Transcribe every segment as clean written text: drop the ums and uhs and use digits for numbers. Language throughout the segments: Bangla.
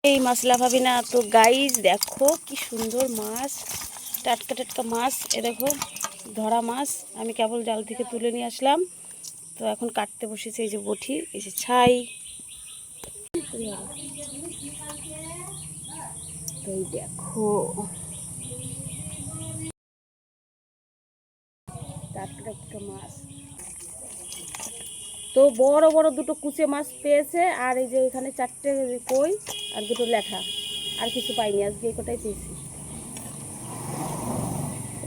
এই মশলা ভাবি না তো গাইস, দেখো কি সুন্দর মাছ, টাটকা টাটকা মাছ। এ দেখো ধরা মাছ, আমি কেবল জাল থেকে তুলে নিয়ে আসলাম। তো এখন কাটতে বসেছে এই যে বটি, এই যে ছাই। তো এই দেখো টাটকা টাটকা মাছ। তো বড় বড় দুটো কুচে মাছ পেয়েছে, আর এই যে এখানে 4টে কই আর 2টো ল্যাঠা, আর কিছু পাইনি, আজকে এই কটাই পেয়েছি।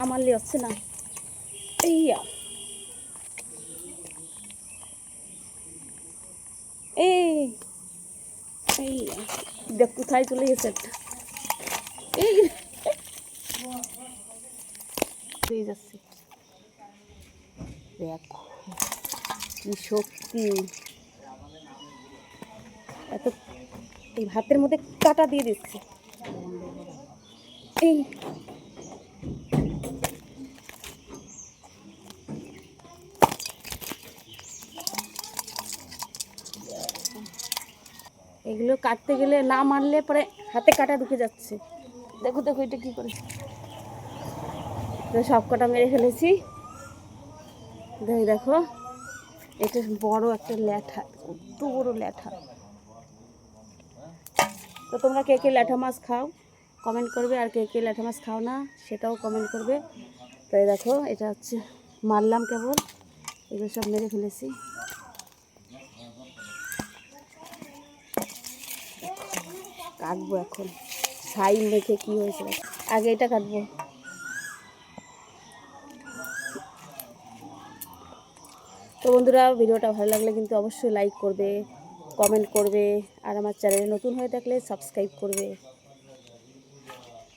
আমার লি হচ্ছে না, এইয়া এই এই দেখ কোথায় চলে গেছে একটা, এই যাচ্ছে। দেখো কি শক্তি, এত এই ভাতের মধ্যে কাটা দিয়ে দিচ্ছে। এই এগুলো কাটতে গেলে না মারলে পরে হাতে কাটা ঢুকে যাচ্ছে। দেখো দেখো এটা কি করে, সব কটা মেরে ফেলেছি। দেখো এটা বড় একটা ল্যাঠা, কত বড় ল্যাঠা। তো তোমরা কে কে ল্যাঠা মাছ খাও কমেন্ট করবে, আর কে কে ল্যাঠা মাছ খাও না সেটাও কমেন্ট করবে। তো এই দেখো এটা হচ্ছে মারলাম কেবল, এগুলো সব মেরে ফেলেছি। কাটবো এখন, ছাই মেখে কি হয়েছে, আগে এটা কাটবো। তো বন্ধুরা, ভিডিওটা ভালো লাগলে কিন্তু অবশ্যই লাইক করবে, কমেন্ট করবে, আর আমার চ্যানেলে নতুন হয়ে থাকলে সাবস্ক্রাইব করবে।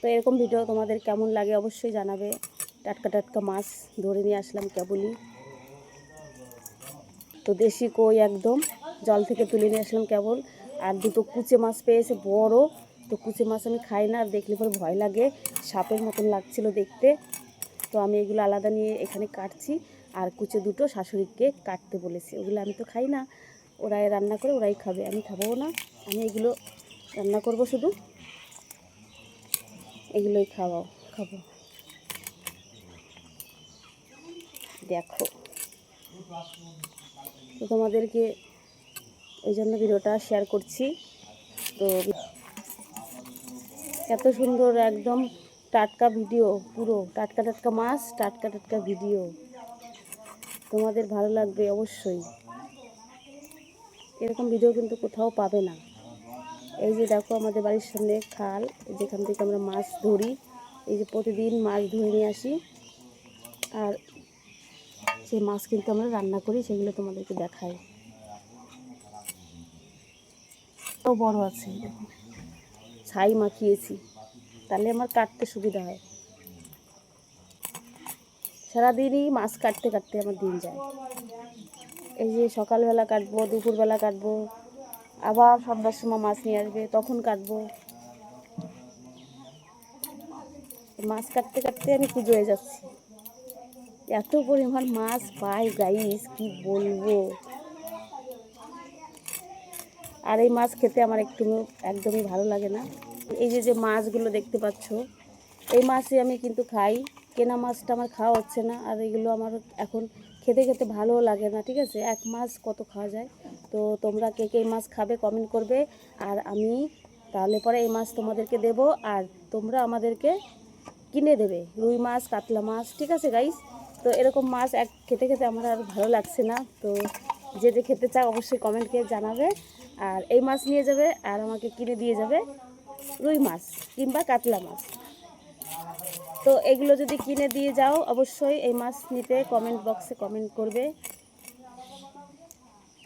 তো এরকম ভিডিও তোমাদের কেমন লাগে অবশ্যই জানাবে। টাটকা টাটকা মাছ ধরে নিয়ে আসলাম কেবলই, তো দেশি কই একদম জল থেকে তুলে নিয়ে আসলাম কেবল। আর 2টো কুচে মাছ পেয়েছে বড়, তো কুচে মাছ আমি খাই না, দেখলে পরে ভয় লাগে, সাপের মতন লাগছিল দেখতে। তো আমি এগুলো আলাদা নিয়ে এখানে কাটছি, আর কুচে 2টো শাশুড়িকে কাটতে বলেছি। ওগুলো আমি তো খাই না, ওরাই রান্না করে ওরাই খাবে, আমি খাবো না। আমি এগুলো রান্না করব, শুধু এগুলোই খাবো। দেখো তো তোমাদেরকে ওই জন্য ভিডিওটা শেয়ার করছি। তো এত সুন্দর একদম টাটকা ভিডিও, পুরো টাটকা টাটকা মাছ, টাটকা টাটকা ভিডিও, তোমাদের ভালো লাগবে অবশ্যই। এরকম ভিডিও কিন্তু কোথাও পাবে না। এই যে দেখো আমাদের বাড়ির সামনে খাল, যেখান থেকে আমরা মাছ ধরি, এই যে প্রতিদিন মাছ ধরে নিয়ে আসি, আর সেই মাছ কিন্তু আমরা রান্না করি, সেগুলো তোমাদেরকে দেখাই। তো বড় আছে, দেখো ছাই মাখিয়েছি, তাহলে আমার কাটতে সুবিধা হয়। সারাদিনই মাছ কাটতে কাটতে আমার দিন যায়। এই যে সকালবেলা কাটবো, দুপুরবেলা কাটবো, আবার সন্ধ্যার সময় মাছ নিয়ে আসবে, তখন কাটবো। মাছ কাটতে কাটতে আমি পুজো হয়ে যাচ্ছি, এত পরিমাণ মাছ পাই গাইস, কি বলবো। আর এই মাছ খেতে আমার একদমই ভালো লাগে না। এই যে মাছগুলো দেখতে পাচ্ছ, এই মাছই আমি কিন্তু খাই, কেনা মাছটা আমার খাওয়া হচ্ছে না। আর এগুলো আমার এখন খেতে খেতে ভালোও লাগে না, ঠিক আছে, এক মাছ কত খাওয়া যায়। তো তোমরা কে কে এই মাছ খাবে কমেন্ট করবে, আর আমি তাহলে পরে এই মাছ তোমাদেরকে দেব, আর তোমরা আমাদেরকে কিনে দেবে রুই মাছ, কাতলা মাছ, ঠিক আছে গাইস। তো এরকম মাছ খেতে খেতে আমার আর ভালো লাগছে না। তো যে যে খেতে চাও অবশ্যই কমেন্ট করে জানাবে, আর এই মাছ নিয়ে যাবে আর আমাকে কিনে দিয়ে যাবে রুই মাছ কিংবা কাতলা মাছ। তো এগুলো যদি কিনে দিয়ে যাও অবশ্যই এই মাছ নিতে কমেন্ট বক্সে কমেন্ট করবে।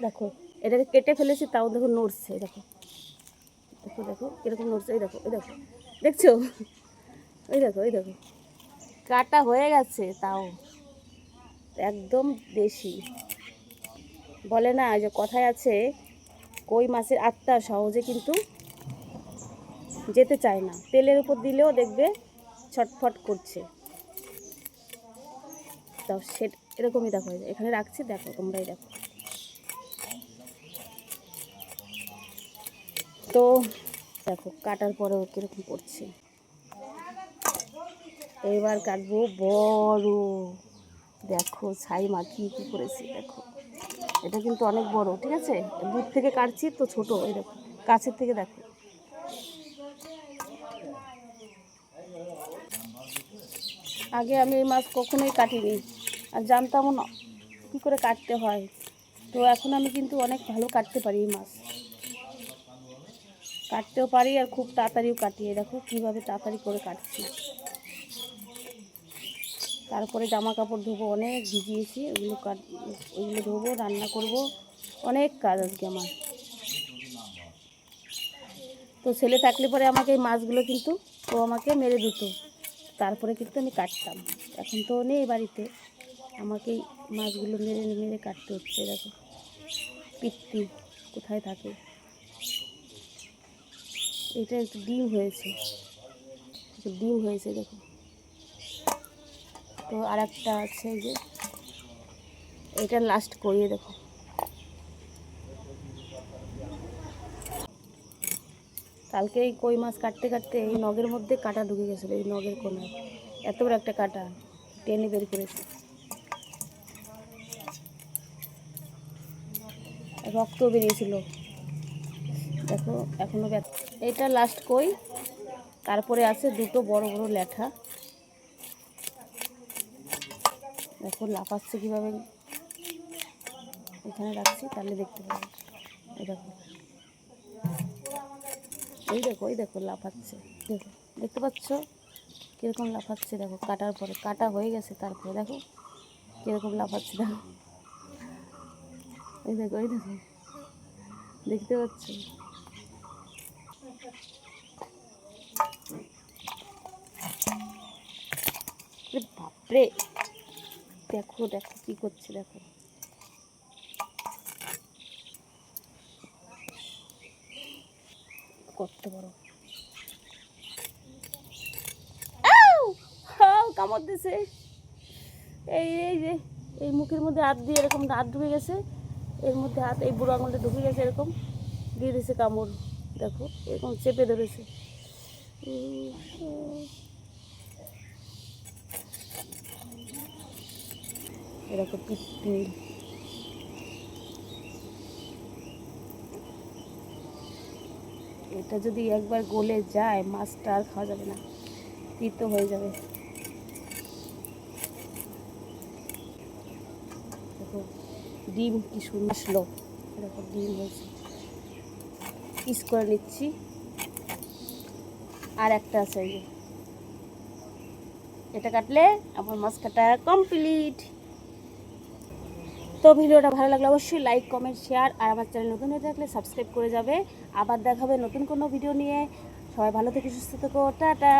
দেখো এটাকে কেটে ফেলেছি, তাও দেখো নড়ছে, দেখো দেখো দেখো কীরকম নড়ছে, এই দেখো, এই দেখো, দেখছো, ওই দেখো, ওই দেখো কাটা হয়ে গেছে, তাও একদম দেশি। বলে না যে কথায় আছে, কই মাছের আত্মা সহজে কিন্তু যেতে চায় না, তেলের উপর দিলেও দেখবে ছটফট করছে। তাও এরকমই দেখো, এখানে রাখছি, দেখো তোমরাই দেখো। তো দেখো কাটার পরেও কীরকম করছে। এবার কাটবো বড়, দেখো ছাই মাখিয়ে কী করেছি দেখো। এটা কিন্তু অনেক বড়, ঠিক আছে? দূর থেকে কাটছি তো ছোট, এই দেখো কাছের থেকে দেখো। আগে আমি এই মাছ কখনোই কাটিনি আর জানতামও না কী করে কাটতে হয়। তো এখন আমি কিন্তু অনেক ভালো কাটতে পারি এই মাছ, কাটতেও পারি আর খুব তাড়াতাড়িও কাটি। দেখো কীভাবে তাড়াতাড়ি করে কাটছি। তারপরে জামা কাপড় ধোবো, অনেক ভিজিয়েছি, ওইগুলো ধোবো, রান্না করব, অনেক কাজ আজকে আমার। তো ছেলে থাকলে পরে আমাকে এই মাছগুলো কিন্তু ও আমাকে মেরে দিত, তারপরে কিন্তু আমি কাটতাম। এখন তো নেই বাড়িতে, আমাকেই মাছগুলো মেরে মেরে কাটতে হচ্ছে। দেখো পিত্তি কোথায় থাকে। এটা একটু ডিম হয়েছে, ডিম হয়েছে দেখো। তো আর একটা আছে, এই যে এটা লাস্ট করিয়ে দেখো। কালকে এই কই মাছ কাটতে কাটতে এই নগের মধ্যে কাঁটা ঢুকে গেছিলো, এই নগের কোনায় এত বড় একটা কাঁটা টেনে বের করেছে, রক্ত বেরিয়েছিল দেখো এখনো ব্যথা। এটা লাস্ট কই, তারপরে আছে দুটো বড় বড় ল্যাঠা, দেখো লাফাচ্ছে কীভাবে। এখানে রাখছি তাহলে দেখতে পাবো। এই দেখো, এই দেখো, এই দেখো লাফাচ্ছে, দেখো দেখতে পাচ্ছ কীরকম লাফাচ্ছে। দেখো কাটার পরে, কাটা হয়ে গেছে তারপরে দেখো কীরকম লাফাচ্ছে। দেখো এই দেখো, এই দেখো দেখতে পাচ্ছ। বাপরে, দেখো দেখো কী করছে দেখো। কত বড়, কামড় দিছে। এই এই যে এই মুখের মধ্যে হাত দিয়ে এরকম হাত ঢুকে গেছে, এর মধ্যে হাত, এই বুড়ো আঙুলটা ঢুকে গেছে, এরকম দিয়ে দিয়েছে কামড়। দেখো এরকম চেপে ধরেছে। এরকম পিত্তি, এটা যদি একবার গলে যায় মাছটা আর খাওয়া যাবে না, তিতো হয়ে যাবে। দেখো ডিম কি সুন্দর আসলো, দেখো ডিম হয়েছে, পিস করে নিচ্ছি। আর একটা আছে, এই যে এটা কাটলে আমার মাছ কাটা কমপ্লিট। তো ভিডিওটা ভালো লাগলে অবশ্যই লাইক কমেন্ট শেয়ার, আর আমার চ্যানেল নতুন হয়ে থাকলে সাবস্ক্রাইব করে যাবে। আবার দেখাবে নতুন কোনো ভিডিও নিয়ে। সবাই ভালো থেকে সুস্থ থেকো, টাটা।